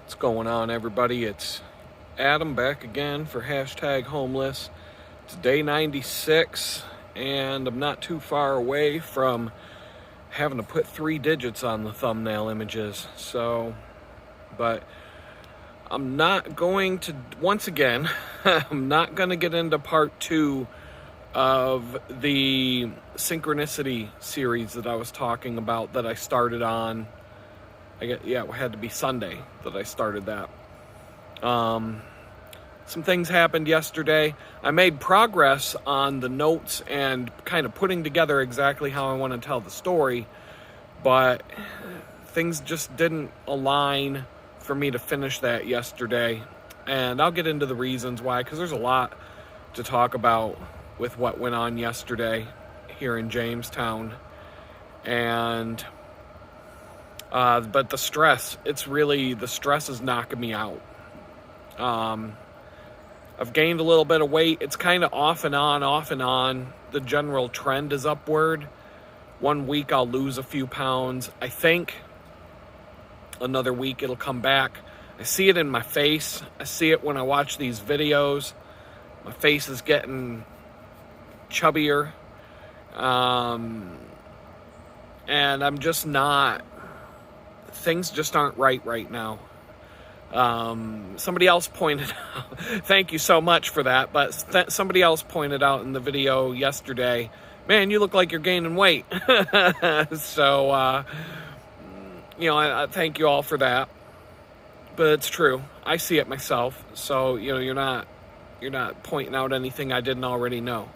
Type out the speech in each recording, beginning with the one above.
What's going on, everybody? It's Adam back again for hashtag homeless. It's day 96, and I'm not too far away from having to put 3 digits on the thumbnail images. But I'm not going to, once again, I'm not going to get into part 2 of the synchronicity series that I was talking about that I started on. It had to be Sunday that I started that. Some things happened yesterday. I made progress on the notes and kind of putting together exactly how I want to tell the story, but things just didn't align for me to finish that yesterday. And I'll get into the reasons why, because there's a lot to talk about with what went on yesterday here in Jamestown. And but the stress is knocking me out. I've gained a little bit of weight. It's kind of off and on. The general trend is upward. 1 week I'll lose a few pounds. I think another week it'll come back. I see it in my face. I see it when I watch these videos. My face is getting chubbier. And I'm just not... Things just aren't right now. Somebody else pointed out, thank you so much for that, but somebody else pointed out in the video yesterday, man, you look like you're gaining weight. So, I thank you all for that. But it's true. I see it myself. So, you're not pointing out anything I didn't already know.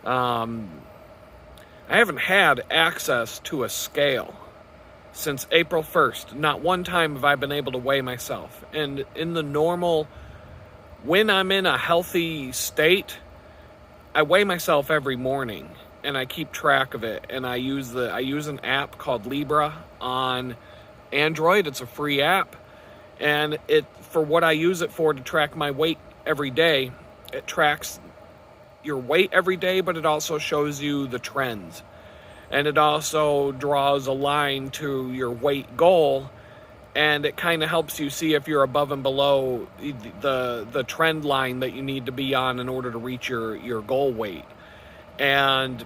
I haven't had access to a scale since April 1st. Not one time have I been able to weigh myself. And in the normal, when I'm in a healthy state, I weigh myself every morning and I keep track of it. And I use an app called Libra on Android. It's a free app. And for what I use it for, to track my weight every day, it tracks your weight every day, but it also shows you the trends. And it also draws a line to your weight goal, and it kind of helps you see if you're above and below the trend line that you need to be on in order to reach your goal weight. And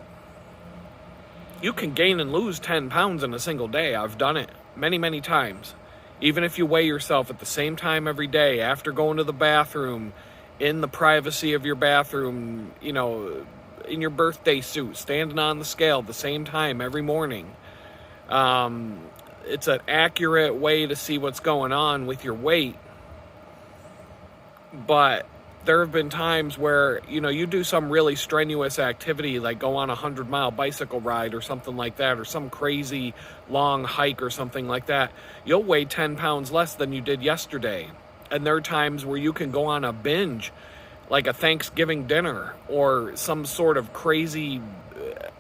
you can gain and lose 10 pounds in a single day. I've done it many times. Even if you weigh yourself at the same time every day, after going to the bathroom, in the privacy of your bathroom, in your birthday suit, standing on the scale at the same time every morning. It's an accurate way to see what's going on with your weight. But there have been times where, you do some really strenuous activity, like go on a 100-mile bicycle ride or something like that, or some crazy long hike or something like that. You'll weigh 10 pounds less than you did yesterday. And there are times where you can go on a binge, like a Thanksgiving dinner or some sort of crazy,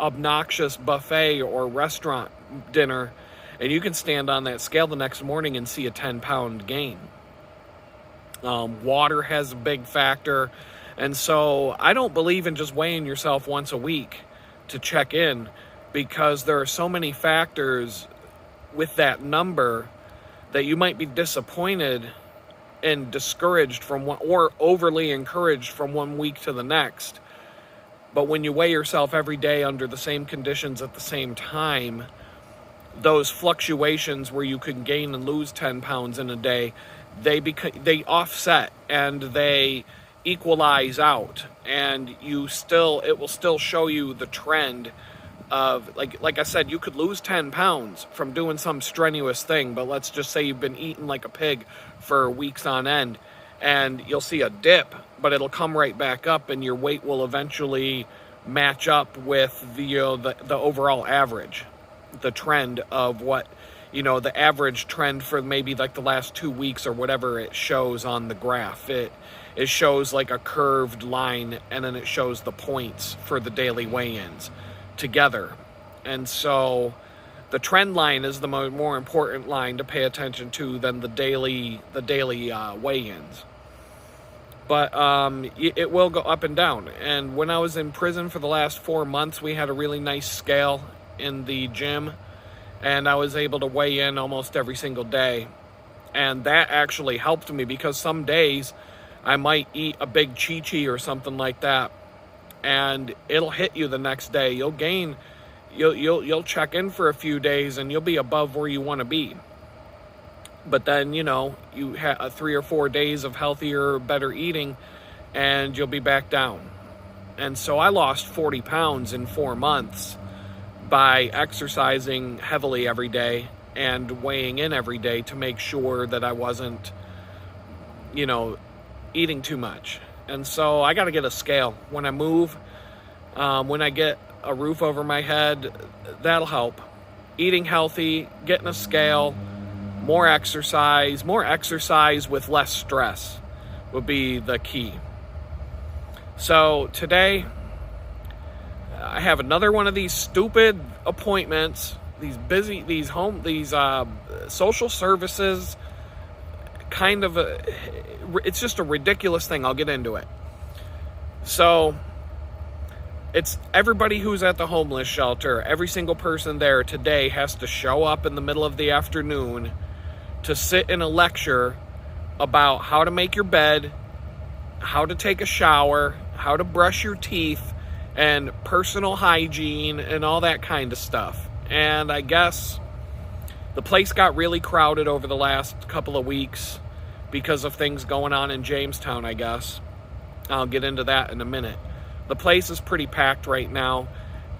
obnoxious buffet or restaurant dinner, and you can stand on that scale the next morning and see a 10-pound gain. Water has a big factor, and so I don't believe in just weighing yourself once a week to check in, because there are so many factors with that number that you might be disappointed and discouraged from one, or overly encouraged from 1 week to the next. But when you weigh yourself every day under the same conditions at the same time, those fluctuations where you can gain and lose 10 pounds in a day, they offset and they equalize out, and it will still show you the trend of, like I said, you could lose 10 pounds from doing some strenuous thing, but let's just say you've been eating like a pig for weeks on end, and you'll see a dip, but it'll come right back up, and your weight will eventually match up with the overall average, the trend of what, the average trend for maybe like the last 2 weeks or whatever it shows on the graph. It shows like a curved line, and then it shows the points for the daily weigh-ins together. And so the trend line is the more important line to pay attention to than the daily weigh-ins. But it will go up and down. And when I was in prison for the last 4 months, we had a really nice scale in the gym, and I was able to weigh in almost every single day. And that actually helped me, because some days I might eat a big chi-chi or something like that, and it'll hit you the next day. You'll check in for a few days and you'll be above where you want to be. But then, you have 3 or 4 days of healthier, better eating, and you'll be back down. And so I lost 40 pounds in 4 months by exercising heavily every day and weighing in every day to make sure that I wasn't, eating too much. And so I got to get a scale when I move. When I get a roof over my head, that'll help. Eating healthy, getting a scale, more exercise with less stress would be the key. So today, I have another one of these stupid appointments, these social services, it's just a ridiculous thing. I'll get into it. So it's everybody who's at the homeless shelter, every single person there today has to show up in the middle of the afternoon to sit in a lecture about how to make your bed, how to take a shower, how to brush your teeth, and personal hygiene and all that kind of stuff. And I guess the place got really crowded over the last couple of weeks because of things going on in Jamestown, I guess. I'll get into that in a minute. The place is pretty packed right now,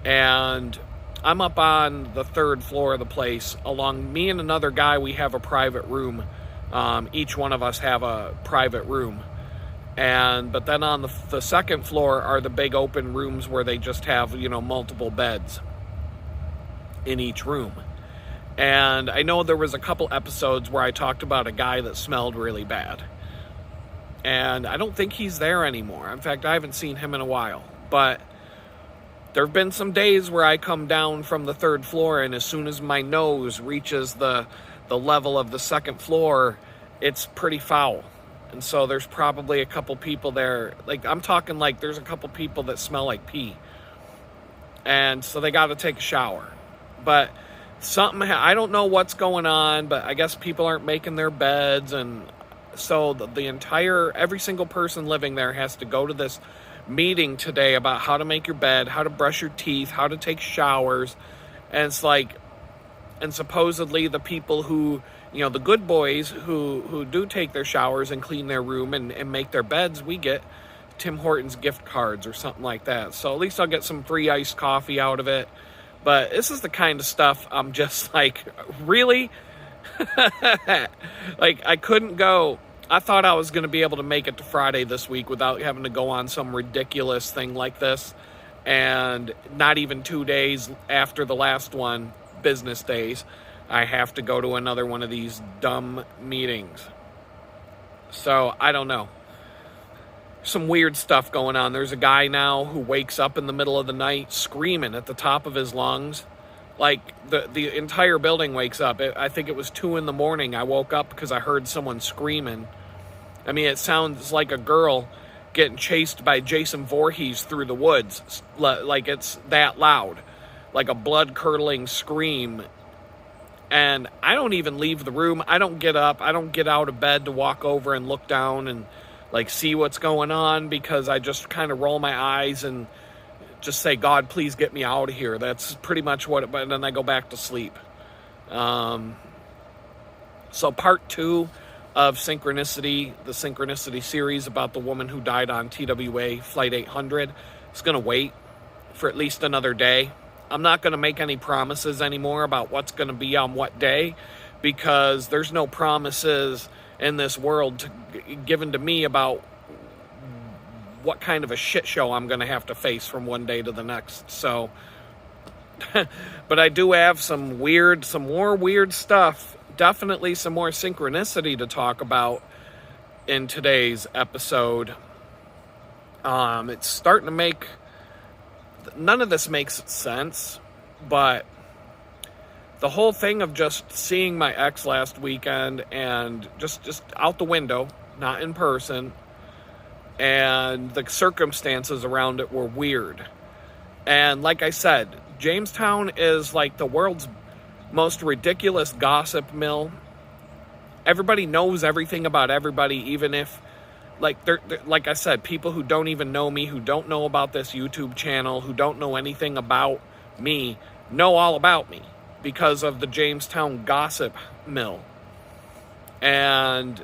and I'm up on the 3rd floor of the place. Me and another guy, we have a private room. Each one of us have a private room. But then on the 2nd floor are the big open rooms where they just have, multiple beds in each room. And I know there was a couple episodes where I talked about a guy that smelled really bad. And I don't think he's there anymore. In fact, I haven't seen him in a while. But there have been some days where I come down from the 3rd floor, and as soon as my nose reaches the level of the 2nd floor, it's pretty foul. And so there's probably a couple people there. I'm talking there's a couple people that smell like pee. And so they got to take a shower. But I don't know what's going on, but I guess people aren't making their beds. And so every single person living there has to go to this meeting today about how to make your bed, how to brush your teeth, how to take showers. And and supposedly the people who, the good boys who do take their showers and clean their room and make their beds, we get Tim Hortons gift cards or something like that. So at least I'll get some free iced coffee out of it. But this is the kind of stuff I'm just really? I couldn't go. I thought I was going to be able to make it to Friday this week without having to go on some ridiculous thing like this. And not even 2 days after the last one, business days, I have to go to another one of these dumb meetings. So, I don't know. Some weird stuff going on. There's a guy now who wakes up in the middle of the night screaming at the top of his lungs. The entire building wakes up. I think it was 2 a.m. I woke up because I heard someone screaming. I mean, it sounds like a girl getting chased by Jason Voorhees through the woods. It's that loud. Like a blood-curdling scream. And I don't even leave the room. I don't get up. I don't get out of bed to walk over and look down and see what's going on, because I just kind of roll my eyes and just say, God, please get me out of here. That's pretty much but then I go back to sleep. So part 2 of Synchronicity, the Synchronicity series about the woman who died on TWA Flight 800, is going to wait for at least another day. I'm not going to make any promises anymore about what's going to be on what day, because there's no promises in this world given to me about what kind of a shit show I'm going to have to face from one day to the next. So, but I do have some more weird stuff. Definitely some more synchronicity to talk about in today's episode. It's starting to make, none of this makes sense, but the whole thing of just seeing my ex last weekend and just out the window, not in person, and the circumstances around it were weird. And like I said, Jamestown is like the world's most ridiculous gossip mill. Everybody knows everything about everybody, even if, like I said, people who don't even know me, who don't know about this YouTube channel, who don't know anything about me, know all about me because of the Jamestown gossip mill. And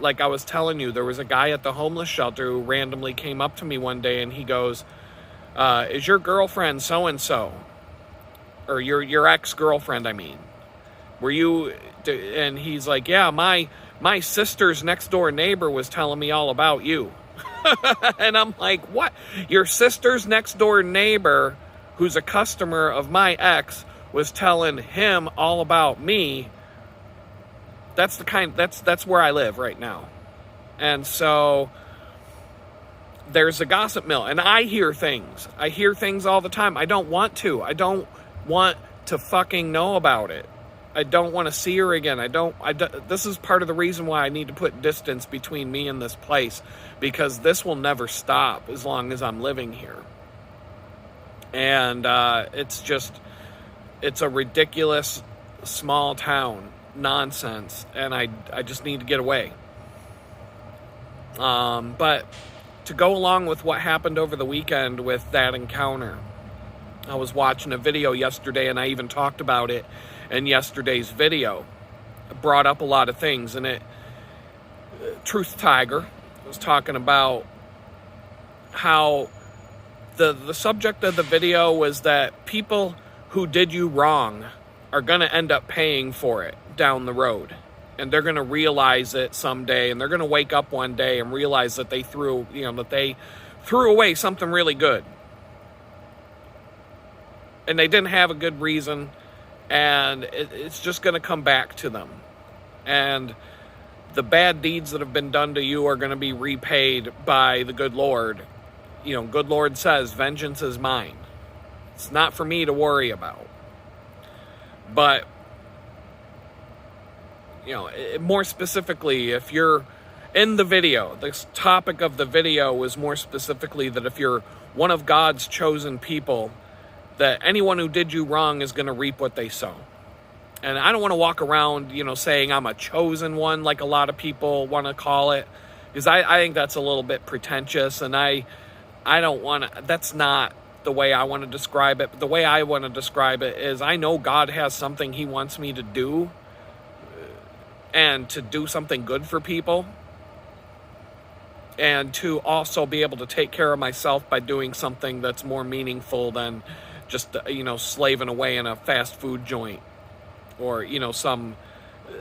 like I was telling you, there was a guy at the homeless shelter who randomly came up to me one day and he goes, is your girlfriend so-and-so? Or your ex-girlfriend, I mean. Were you... And he's like, yeah, my sister's next door neighbor was telling me all about you. And I'm like, what? Your sister's next door neighbor, who's a customer of my ex, was telling him all about me. That's where I live right now. And so there's a gossip mill, and I hear things. I hear things all the time. I don't want to. I don't want to fucking know about it. I don't want to see her again. This is part of the reason why I need to put distance between me and this place, because this will never stop as long as I'm living here. And it's a ridiculous small town nonsense, and I just need to get away. But to go along with what happened over the weekend with that encounter, I was watching a video yesterday, and I even talked about it in yesterday's video. It brought up a lot of things, and Truth Tiger was talking about how the subject of the video was that people who did you wrong are going to end up paying for it down the road. And they're going to realize it someday, and they're going to wake up one day and realize that they threw away something really good. And they didn't have a good reason, and it's just going to come back to them. And the bad deeds that have been done to you are going to be repaid by the good Lord. Good Lord says, vengeance is mine. It's not for me to worry about. But, more specifically, if you're in the video, the topic of the video was more specifically that if you're one of God's chosen people, that anyone who did you wrong is going to reap what they sow. And I don't want to walk around, saying I'm a chosen one like a lot of people want to call it, because I think that's a little bit pretentious, and I don't want to, that's not the way I want to describe it. But the way I want to describe it is I know God has something he wants me to do, and to do something good for people, and to also be able to take care of myself by doing something that's more meaningful than just, slaving away in a fast food joint or,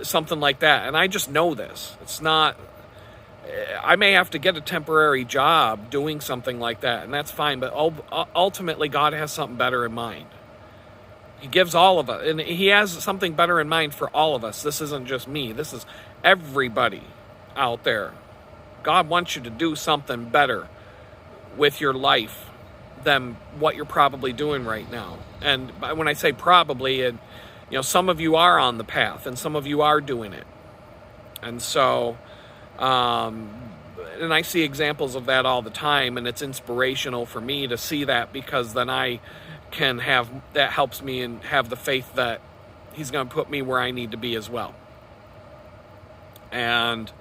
something like that. And I just know this. It's not, I may have to get a temporary job doing something like that, and that's fine. But ultimately, God has something better in mind. He gives all of us, and he has something better in mind for all of us. This isn't just me. This is everybody out there. God wants you to do something better with your life than what you're probably doing right now. And when I say probably, some of you are on the path, and some of you are doing it. And so, and I see examples of that all the time, and it's inspirational for me to see that, because then I can have, that helps me and have the faith that he's going to put me where I need to be as well. And,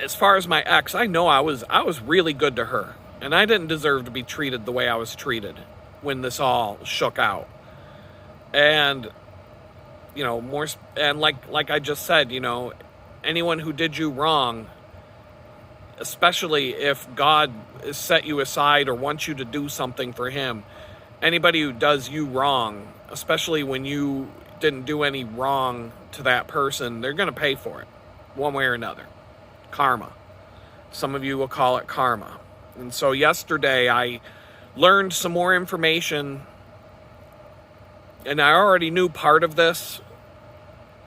as far as my ex, I know I was really good to her. And I didn't deserve to be treated the way I was treated when this all shook out. And, like I just said, anyone who did you wrong, especially if God has set you aside or wants you to do something for him, anybody who does you wrong, especially when you didn't do any wrong to that person, they're going to pay for it one way or another. Karma. Some of you will call it karma. And so yesterday I learned some more information, and I already knew part of this,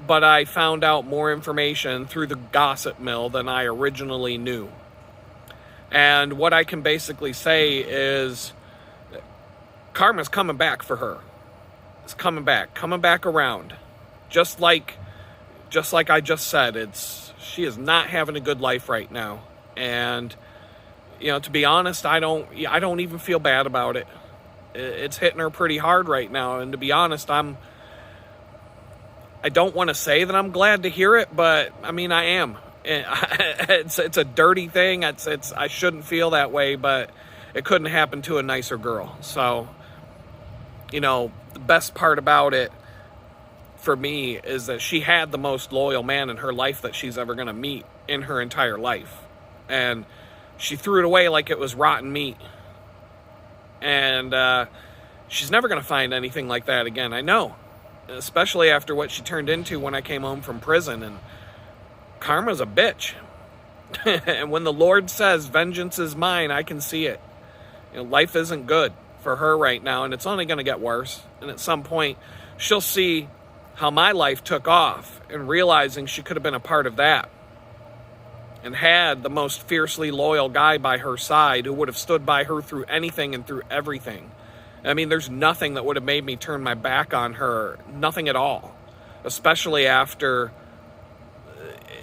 but I found out more information through the gossip mill than I originally knew. And what I can basically say is karma's coming back for her. It's coming back around. Just like I just said, she is not having a good life right now. And to be honest, I don't even feel bad about it. It's hitting her pretty hard right now, and to be honest, I don't want to say that I'm glad to hear it, but I mean, I am. It's a dirty thing. I shouldn't feel that way, but it couldn't happen to a nicer girl. So, the best part about it for me is that she had the most loyal man in her life that she's ever going to meet in her entire life. And she threw it away like it was rotten meat. And she's never going to find anything like that again. I know, especially after what she turned into when I came home from prison. And karma's a bitch. And when the Lord says, vengeance is mine, I can see it. Life isn't good for her right now, and it's only going to get worse. And at some point, she'll see how my life took off, and realizing she could have been a part of that, and had the most fiercely loyal guy by her side who would have stood by her through anything and through everything. I mean, there's nothing that would have made me turn my back on her. Nothing at all. Especially after,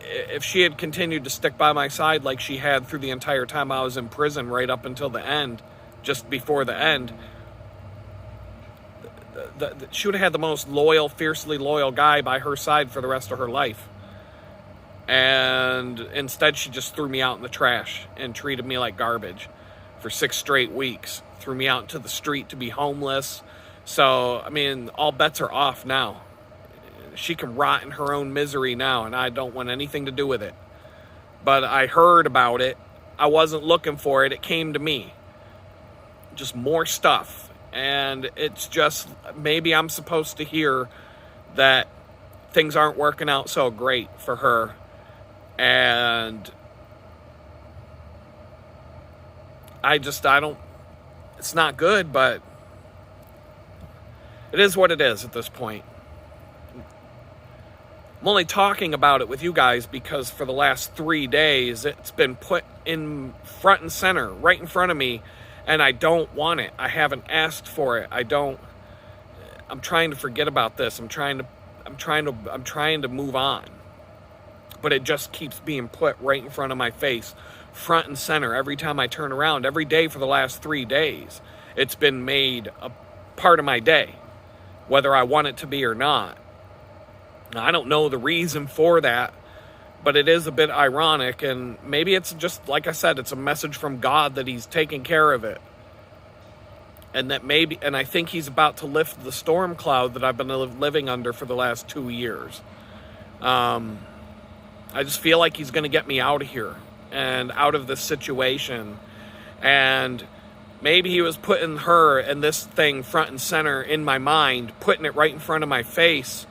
if she had continued to stick by my side like she had through the entire time I was in prison, right up until the end, just before the end, she would have had the most loyal, fiercely loyal guy by her side for the rest of her life. And instead, she just threw me out in the trash and treated me like garbage for 6 straight weeks. Threw me out into the street to be homeless. So, I mean, all bets are off now. She can rot in her own misery now, and I don't want anything to do with it. But I heard about it. I wasn't looking for it. It came to me. Just more stuff. And it's just, maybe I'm supposed to hear that things aren't working out so great for her. And I don't, it's not good, but it is what it is at this point. I'm only talking about it with you guys because for the last 3 days, it's been put in front and center, right in front of me, and I don't want it. I haven't asked for it. I'm trying to forget about this. I'm trying to move on. But it just keeps being put right in front of my face, front and center, every time I turn around. Every day for the last 3 days, it's been made a part of my day, whether I want it to be or not. Now, I don't know the reason for that, but it is a bit ironic, and maybe it's just, like I said, it's a message from God that he's taking care of it. And I think he's about to lift the storm cloud that I've been living under for the last 2 years. I just feel like he's going to get me out of here and out of this situation. And maybe he was putting her and this thing front and center in my mind, putting it right in front of my face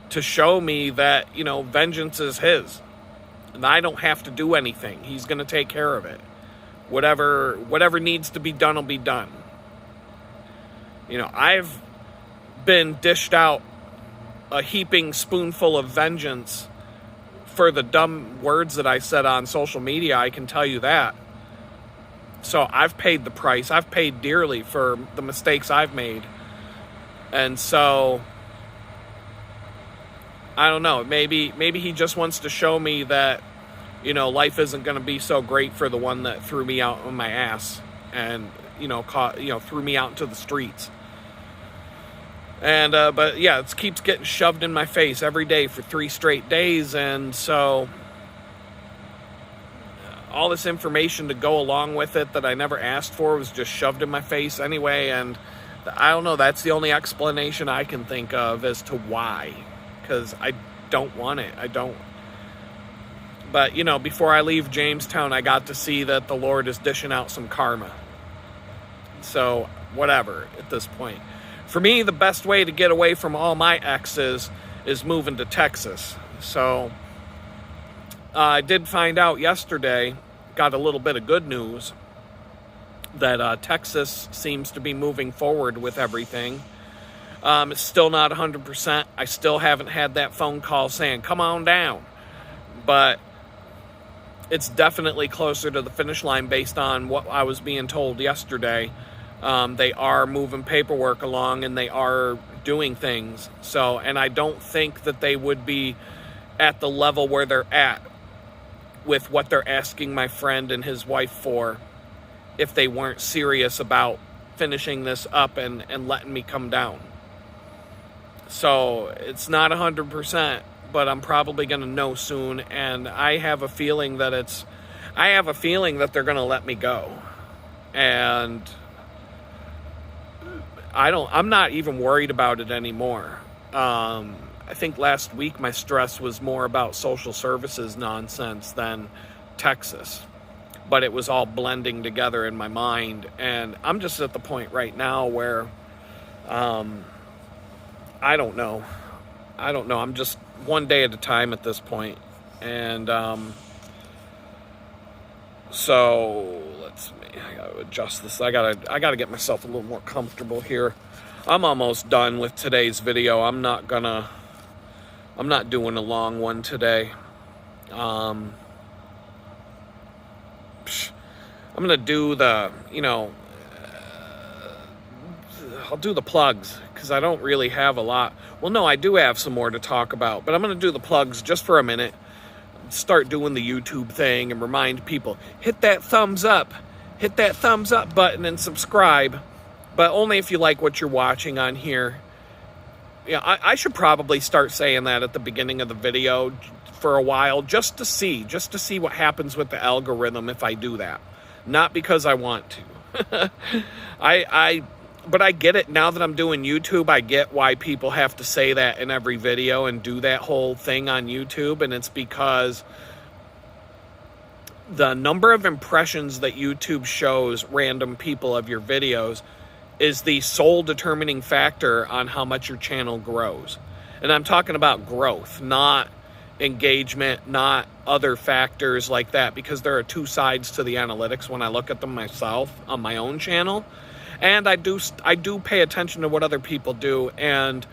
to show me that, vengeance is his. And I don't have to do anything. He's going to take care of it. Whatever needs to be done will be done. I've been dished out a heaping spoonful of vengeance for the dumb words that I said on social media, I can tell you that. So I've paid the price. I've paid dearly for the mistakes I've made. And so, I don't know, maybe he just wants to show me that, life isn't going to be so great for the one that threw me out on my ass and, threw me out into the streets. And, but yeah, it keeps getting shoved in my face every day for 3 straight days. And so all this information to go along with it that I never asked for was just shoved in my face anyway. And I don't know, that's the only explanation I can think of as to why, because I don't want it. I don't. But, before I leave Jamestown, I got to see that the Lord is dishing out some karma. So whatever at this point. For me, the best way to get away from all my exes is moving to Texas. So I did find out yesterday, got a little bit of good news, that Texas seems to be moving forward with everything. It's still not 100%. I still haven't had that phone call saying, come on down. But it's definitely closer to the finish line based on what I was being told yesterday. They are moving paperwork along and they are doing things. So, and I don't think that they would be at the level where they're at with what they're asking my friend and his wife for if they weren't serious about finishing this up and letting me come down. So it's not 100%, but I'm probably going to know soon. And I have a feeling that they're going to let me go. And I'm not even worried about it anymore. I think last week my stress was more about social services nonsense than Texas, but it was all blending together in my mind. And I'm just at the point right now where I don't know. I'm just one day at a time at this point. And so I gotta adjust this. I gotta get myself a little more comfortable here. I'm almost done with today's video. I'm not doing a long one today. I'm gonna do I'll do the plugs, because I don't really have a lot. Well, no, I do have some more to talk about, but I'm gonna do the plugs just for a minute. Start doing the YouTube thing and remind people, hit that thumbs up button and subscribe, but only if you like what you're watching on here. Yeah, I should probably start saying that at the beginning of the video for a while, just to see what happens with the algorithm if I do that. Not because I want to. But I get it now that I'm doing YouTube. I get why people have to say that in every video and do that whole thing on YouTube. And it's because the number of impressions that YouTube shows random people of your videos is the sole determining factor on how much your channel grows. And I'm talking about growth, not engagement, not other factors like that, because there are two sides to the analytics when I look at them myself on my own channel. And I do pay attention to what other people do, and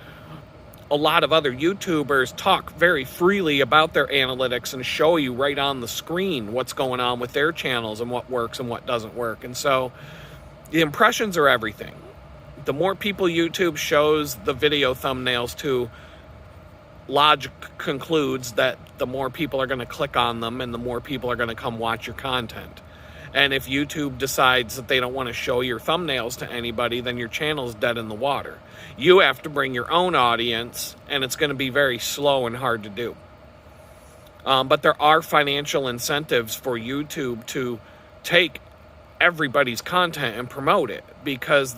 a lot of other YouTubers talk very freely about their analytics and show you right on the screen what's going on with their channels and what works and what doesn't work. And so the impressions are everything. The more people YouTube shows the video thumbnails to, logic concludes that the more people are going to click on them and the more people are going to come watch your content. And if YouTube decides that they don't want to show your thumbnails to anybody, then your channel's dead in the water. You have to bring your own audience, and it's going to be very slow and hard to do. But there are financial incentives for YouTube to take everybody's content and promote it, because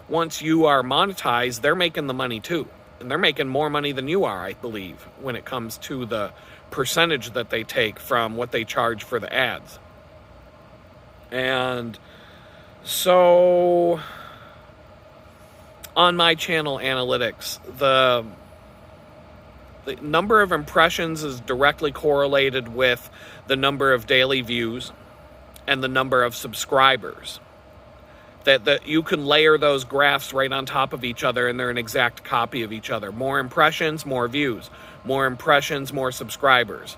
once you are monetized, they're making the money too. And they're making more money than you are, I believe, when it comes to the percentage that they take from what they charge for the ads. And so on my channel analytics, the number of impressions is directly correlated with the number of daily views and the number of subscribers. That you can layer those graphs right on top of each other, and they're an exact copy of each other. More impressions, more views. More impressions, more subscribers.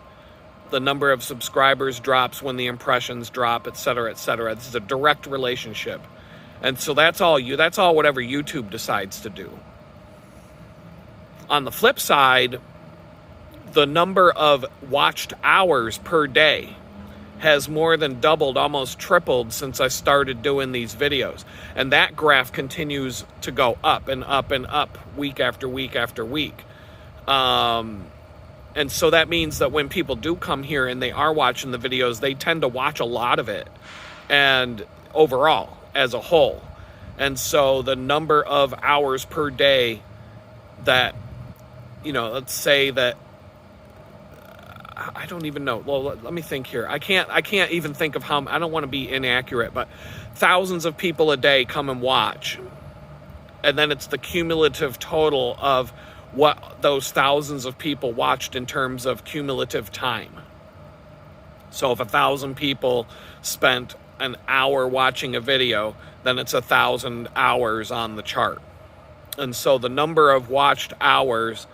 The number of subscribers drops when the impressions drop, etc., etc. This is a direct relationship. And so that's all whatever YouTube decides to do. On the flip side, the number of watched hours per day has more than doubled, almost tripled since I started doing these videos. And that graph continues to go up and up and up week after week after week. And so that means that when people do come here and they are watching the videos, they tend to watch a lot of it, and overall, as a whole. And so the number of hours per day that, let's say that, I don't even know. Well, let me think here. I can't even think of how, I don't want to be inaccurate, but thousands of people a day come and watch. And then it's the cumulative total of what those thousands of people watched in terms of cumulative time. So if 1,000 people spent an hour watching a video, then it's 1,000 hours on the chart. And so the number of watched hours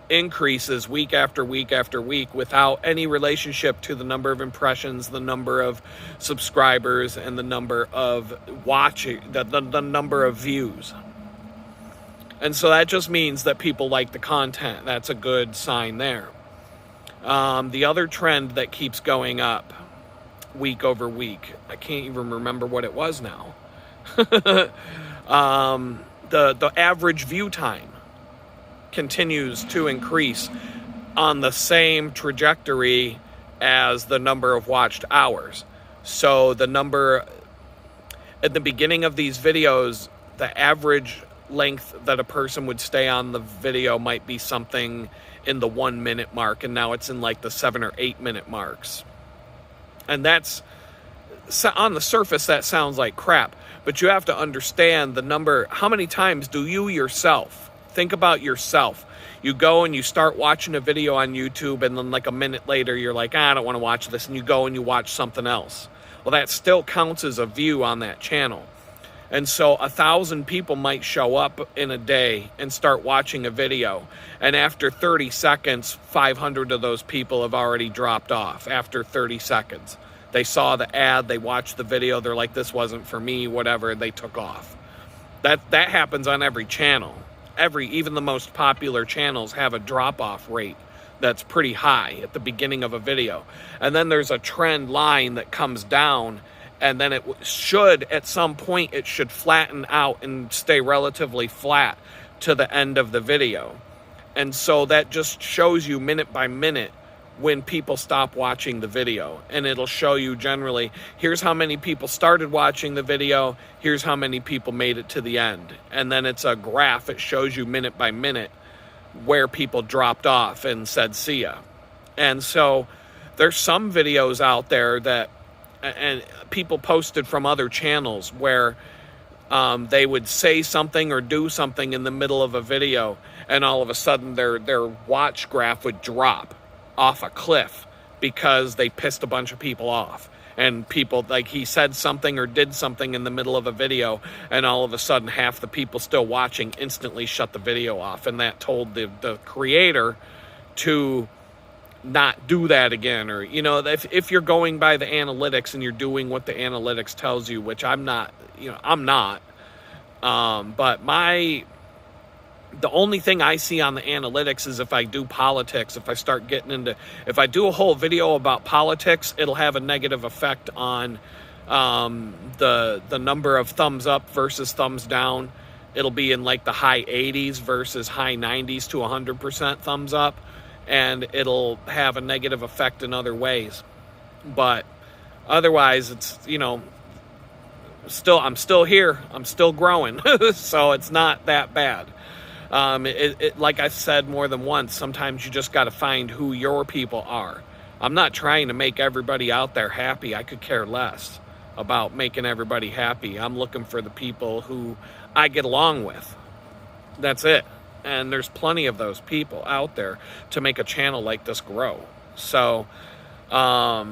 increases week after week after week without any relationship to the number of impressions, the number of subscribers, and the number of the number of views. And so that just means that people like the content. That's a good sign there. The other trend that keeps going up week over week, I can't even remember what it was now. The average view time. continues to increase on the same trajectory as the number of watched hours. So the number at the beginning of these videos, the average length that a person would stay on the video might be something in the 1 minute mark, and now it's in like the 7 or 8 minute marks. And that's, on the surface, that sounds like crap, but you have to understand the number. How many times do you yourself think about yourself? You go and you start watching a video on YouTube, and then like a minute later you're like, I don't want to watch this, and you go and you watch something else. Well, that still counts as a view on that channel. And so 1,000 people might show up in a day and start watching a video, and after 30 seconds 500 of those people have already dropped off. After 30 seconds they saw the ad, they watched the video, they're like, this wasn't for me, whatever, they took off. That happens on every channel. Even the most popular channels have a drop-off rate that's pretty high at the beginning of a video. And then there's a trend line that comes down, and then it should, at some point, it should flatten out and stay relatively flat to the end of the video. And so that just shows you minute by minute when people stop watching the video. And it'll show you generally, here's how many people started watching the video, here's how many people made it to the end. And then it's a graph. It shows you minute by minute where people dropped off and said see ya. And so there's some videos out there that, and people posted from other channels, where they would say something or do something in the middle of a video, and all of a sudden their watch graph would drop off a cliff because they pissed a bunch of people off. And people, like, he said something or did something in the middle of a video, and all of a sudden half the people still watching instantly shut the video off. And that told the creator to not do that again. Or, you know, if you're going by the analytics and you're doing what the analytics tells you, which I'm not, I'm not. But the only thing I see on the analytics is if I do politics, if I start getting into, if I do a whole video about politics, it'll have a negative effect on the number of thumbs up versus thumbs down. It'll be in like the high 80s versus high 90s to 100% thumbs up, and it'll have a negative effect in other ways. But otherwise, it's, I'm still here, I'm still growing, so it's not that bad. Like I've said more than once, sometimes you just got to find who your people are. I'm not trying to make everybody out there happy. I could care less about making everybody happy. I'm looking for the people who I get along with. That's it. And there's plenty of those people out there to make a channel like this grow. So, but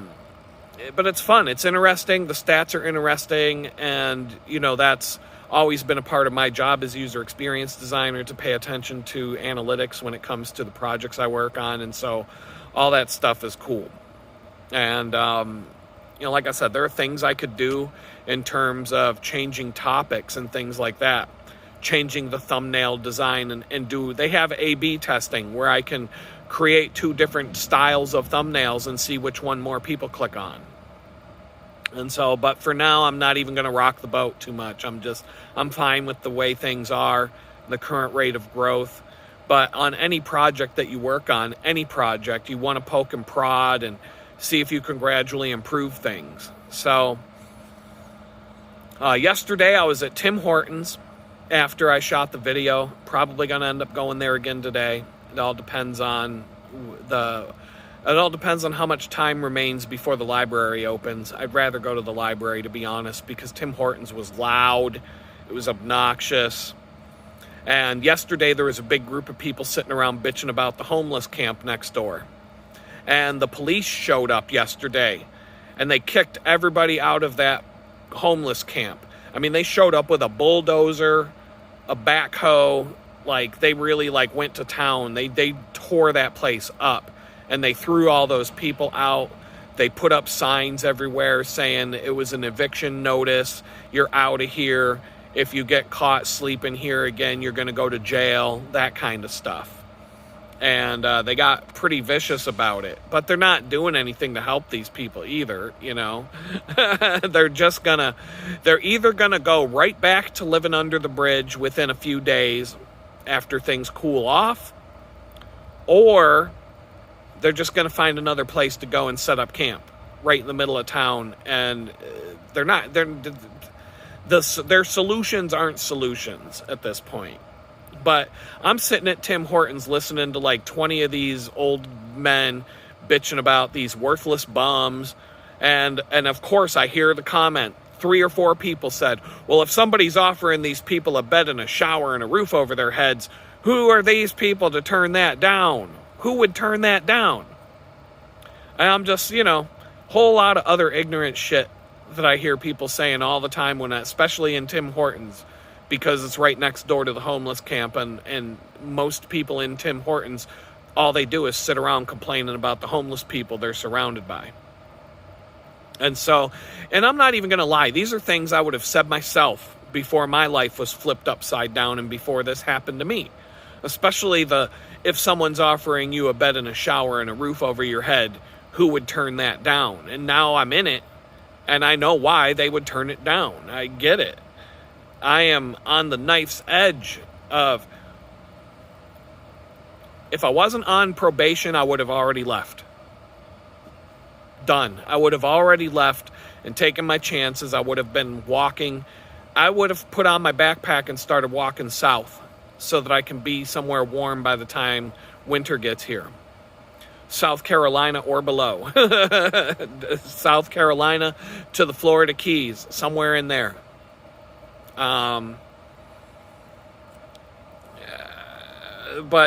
it's fun. It's interesting. The stats are interesting. And, that's always been a part of my job as user experience designer, to pay attention to analytics when it comes to the projects I work on. And so all that stuff is cool. And, like I said, there are things I could do in terms of changing topics and things like that, changing the thumbnail design, and they have A/B testing where I can create 2 different styles of thumbnails and see which one more people click on. And so, but for now, I'm not even going to rock the boat too much. I'm fine with the way things are, the current rate of growth. But on any project that you work on, any project, you want to poke and prod and see if you can gradually improve things. So, yesterday I was at Tim Hortons after I shot the video. Probably going to end up going there again today. It all depends on how much time remains before the library opens. I'd rather go to the library, to be honest, because Tim Hortons was loud. It was obnoxious. And yesterday there was a big group of people sitting around bitching about the homeless camp next door. And the police showed up yesterday, and they kicked everybody out of that homeless camp. I mean, they showed up with a bulldozer, a backhoe. Like, they really went to town. They tore that place up. And they threw all those people out. They put up signs everywhere saying it was an eviction notice. You're out of here. If you get caught sleeping here again, you're going to go to jail. That kind of stuff. And they got pretty vicious about it. But they're not doing anything to help these people either, They're either going to go right back to living under the bridge within a few days after things cool off, or they're just going to find another place to go and set up camp right in the middle of town. And their solutions aren't solutions at this point. But I'm sitting at Tim Hortons listening to like 20 of these old men bitching about these worthless bums. And of course I hear the comment, 3 or 4 people said, well, if somebody's offering these people a bed and a shower and a roof over their heads, who are these people to turn that down? Who would turn that down? And I'm just, whole lot of other ignorant shit that I hear people saying all the time, especially in Tim Hortons, because it's right next door to the homeless camp, and most people in Tim Hortons, all they do is sit around complaining about the homeless people they're surrounded by. And I'm not even going to lie, these are things I would have said myself before my life was flipped upside down and before this happened to me. Especially if someone's offering you a bed and a shower and a roof over your head, who would turn that down? And now I'm in it, and I know why they would turn it down. I get it. I am on the knife's edge of, if I wasn't on probation, I would have already left. Done. I would have already left and taken my chances. I would have been walking. I would have put on my backpack and started walking south so that I can be somewhere warm by the time winter gets here. South Carolina or below. South Carolina to the Florida Keys, somewhere in there. But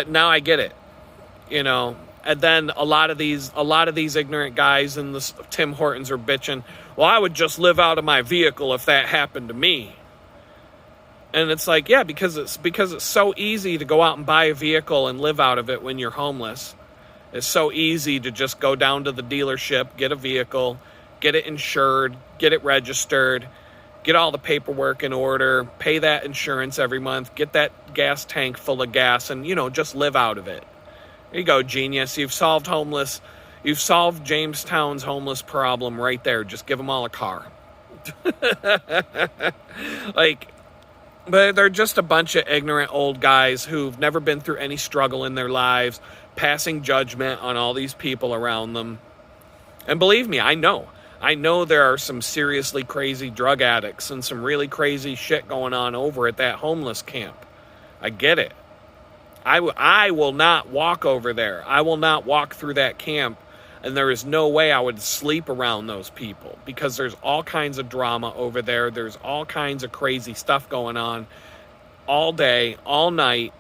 now I get it, And then a lot of these ignorant guys in the Tim Hortons are bitching, well, I would just live out of my vehicle if that happened to me. And it's like, yeah, because it's so easy to go out and buy a vehicle and live out of it when you're homeless. It's so easy to just go down to the dealership, get a vehicle, get it insured, get it registered, get all the paperwork in order, pay that insurance every month, get that gas tank full of gas, and, just live out of it. There you go, genius. You've solved Jamestown's homeless problem right there. Just give them all a car. But they're just a bunch of ignorant old guys who've never been through any struggle in their lives, passing judgment on all these people around them. And believe me, I know there are some seriously crazy drug addicts and some really crazy shit going on over at that homeless camp. I get it. I will not walk over there. I will not walk through that camp, and there is no way I would sleep around those people, because there's all kinds of drama over there. There's all kinds of crazy stuff going on all day, all night.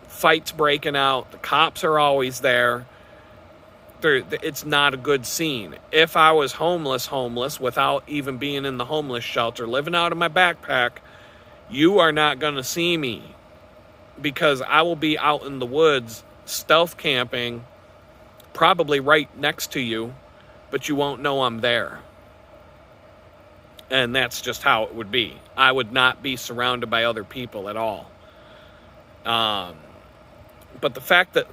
Fights breaking out. The cops are always there. It's not a good scene. If I was homeless, without even being in the homeless shelter, living out of my backpack, you are not going to see me, because I will be out in the woods stealth camping, probably right next to you, but you won't know I'm there. And that's just how it would be. I would not be surrounded by other people at all. But the fact that,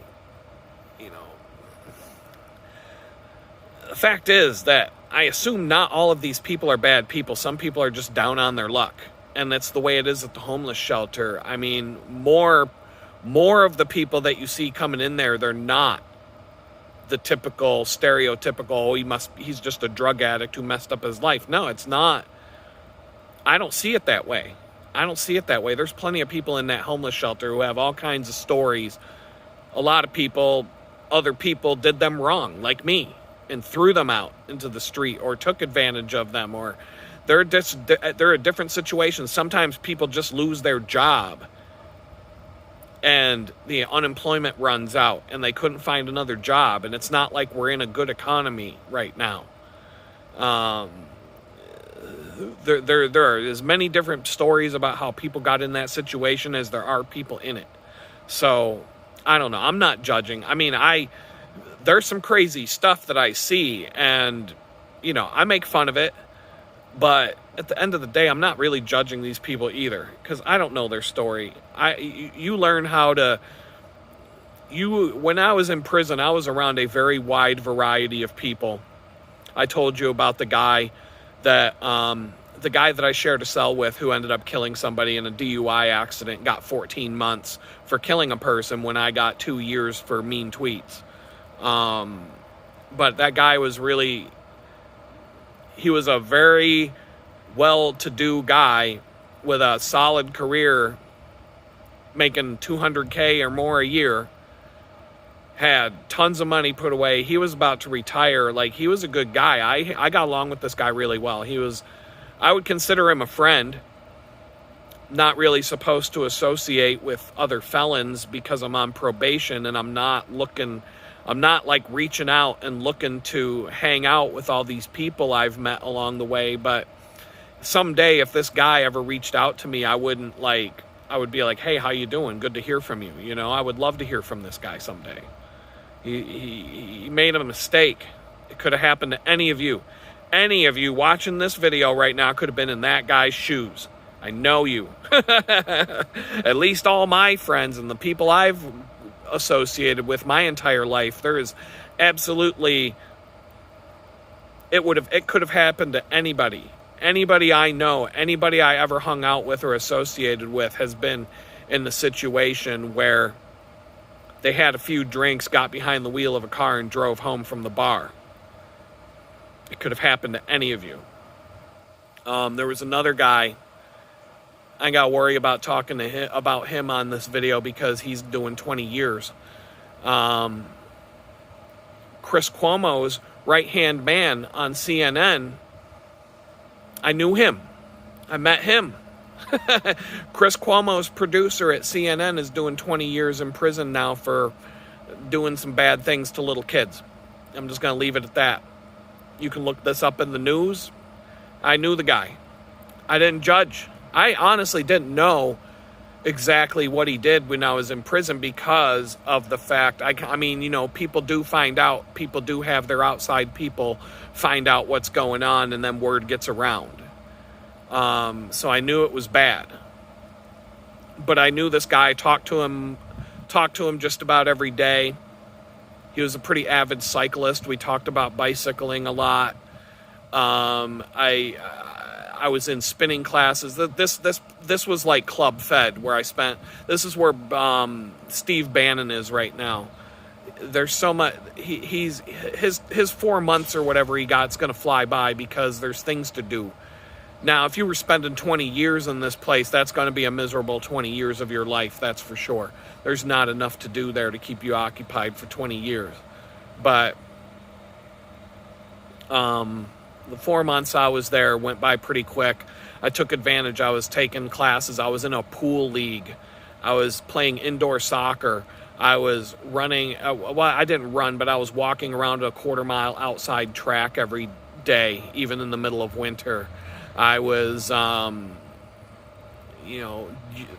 the fact is that I assume not all of these people are bad people. Some people are just down on their luck. And that's the way it is at the homeless shelter. I mean, more of the people that you see coming in there, they're not the typical, stereotypical, he's just a drug addict who messed up his life. No, it's not. I don't see it that way. There's plenty of people in that homeless shelter who have all kinds of stories. A lot of people, other people did them wrong, like me, and threw them out into the street or took advantage of them, or they're a different situation. Sometimes people just lose their job and the unemployment runs out and they couldn't find another job. And it's not like we're in a good economy right now. There are as many different stories about how people got in that situation as there are people in it. So I don't know. I'm not judging. I mean, there's some crazy stuff that I see, and, I make fun of it. But at the end of the day, I'm not really judging these people either, because I don't know their story. You learn how to... When I was in prison, I was around a very wide variety of people. I told you about the guy that the guy that I shared a cell with, who ended up killing somebody in a DUI accident, got 14 months for killing a person when I got 2 years for mean tweets. But that guy was really, he was a very well-to-do guy with a solid career, making $200K or more a year, had tons of money put away. He was about to retire. Like, he was a good guy. I got along with this guy really well. I would consider him a friend. Not really supposed to associate with other felons because I'm on probation, and I'm not like reaching out and looking to hang out with all these people I've met along the way. But someday, if this guy ever reached out to me, I would be like, hey, how you doing? Good to hear from you. You know, I would love to hear from this guy someday. He made a mistake. It could have happened to any of you. Any of you watching this video right now could have been in that guy's shoes. I know you. At least all my friends and the people I've associated with my entire life, there is absolutely, it could have happened to anybody. Anybody I know, anybody I ever hung out with or associated with has been in the situation where they had a few drinks, got behind the wheel of a car, and drove home from the bar. It could have happened to any of you. There was another guy. I got to worry about talking to him about him on this video because he's doing 20 years. Chris Cuomo's right-hand man on CNN, I knew him. I met him. Chris Cuomo's producer at CNN is doing 20 years in prison now for doing some bad things to little kids. I'm just going to leave it at that. You can look this up in the news. I knew the guy. I didn't judge. I honestly didn't know exactly what he did when I was in prison because of the fact, I mean, you know, people do find out. People do have their outside people find out what's going on, and then word gets around. So I knew it was bad. But I knew this guy, talked to him just about every day. He was a pretty avid cyclist. We talked about bicycling a lot. I was in spinning classes. This was like Club Fed, where I spent. This is where Steve Bannon is right now. There's so much. His 4 months or whatever he got's going to fly by because there's things to do. Now, if you were spending 20 years in this place, that's going to be a miserable 20 years of your life, that's for sure. There's not enough to do there to keep you occupied for 20 years. But the 4 months I was there went by pretty quick. I took advantage. I was taking classes. I was in a pool league. I was playing indoor soccer. I was running. Well, I didn't run, but I was walking around a quarter-mile outside track every day, even in the middle of winter. I was,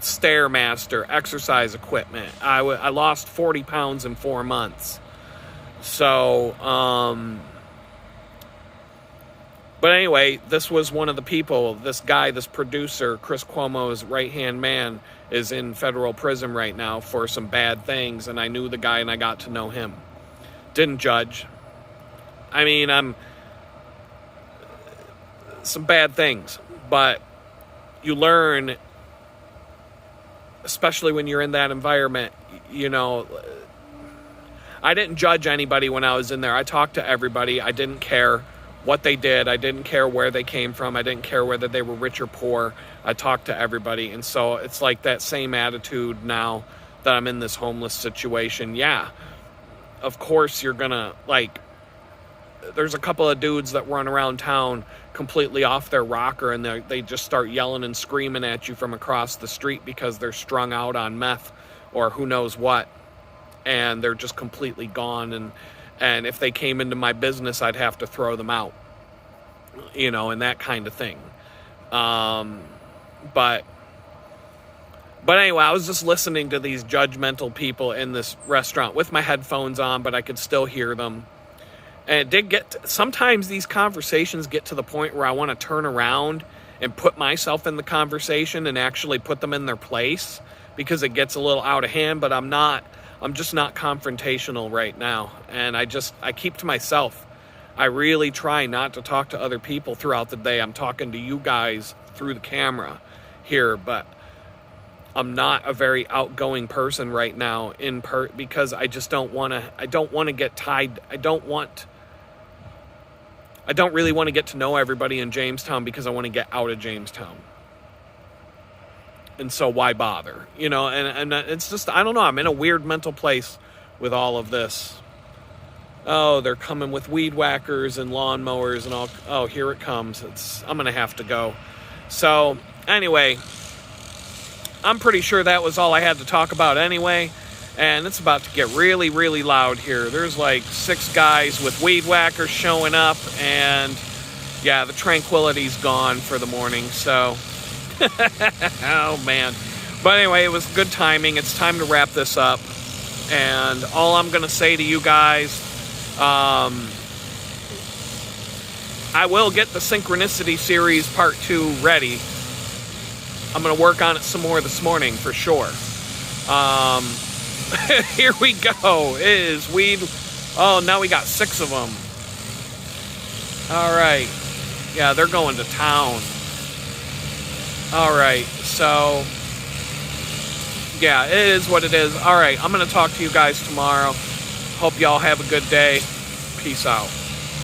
Stairmaster, exercise equipment. I lost 40 pounds in 4 months. So, but anyway, this was one of the people, this guy, this producer, Chris Cuomo's right-hand man, is in federal prison right now for some bad things, and I knew the guy and I got to know him. Didn't judge. I mean, some bad things, but you learn, especially when you're in that environment. You know, I didn't judge anybody when I was in there. I talked to everybody. I didn't care what they did. I didn't care where they came from. I didn't care whether they were rich or poor. I talked to everybody. And so it's like that same attitude now that I'm in this homeless situation. Yeah, of course you're gonna, like, there's a couple of dudes that run around town completely off their rocker, and they just start yelling and screaming at you from across the street because they're strung out on meth or who knows what, and they're just completely gone. And if they came into my business, I'd have to throw them out, you know, and that kind of thing. But anyway, I was just listening to these judgmental people in this restaurant with my headphones on, but I could still hear them. And it did sometimes these conversations get to the point where I want to turn around and put myself in the conversation and actually put them in their place because it gets a little out of hand, but I'm just not confrontational right now. And I keep to myself. I really try not to talk to other people throughout the day. I'm talking to you guys through the camera here, but I'm not a very outgoing person right now because I just don't want to get tied. I don't really want to get to know everybody in Jamestown because I want to get out of Jamestown. And so why bother? And it's just, I don't know. I'm in a weird mental place with all of this. Oh, they're coming with weed whackers and lawnmowers and all. Oh, here it comes. I'm going to have to go. So anyway, I'm pretty sure that was all I had to talk about anyway. And it's about to get really, really loud here. There's like 6 guys with weed whackers showing up. And yeah, the tranquility's gone for the morning. So, oh man. But anyway, it was good timing. It's time to wrap this up. And all I'm going to say to you guys, I will get the Synchronicity series part 2 ready. I'm going to work on it some more this morning for sure. Here we go. It is weed. Oh, now we got 6 of them. All right. Yeah, they're going to town. All right. So, yeah, it is what it is. All right. I'm going to talk to you guys tomorrow. Hope y'all have a good day. Peace out.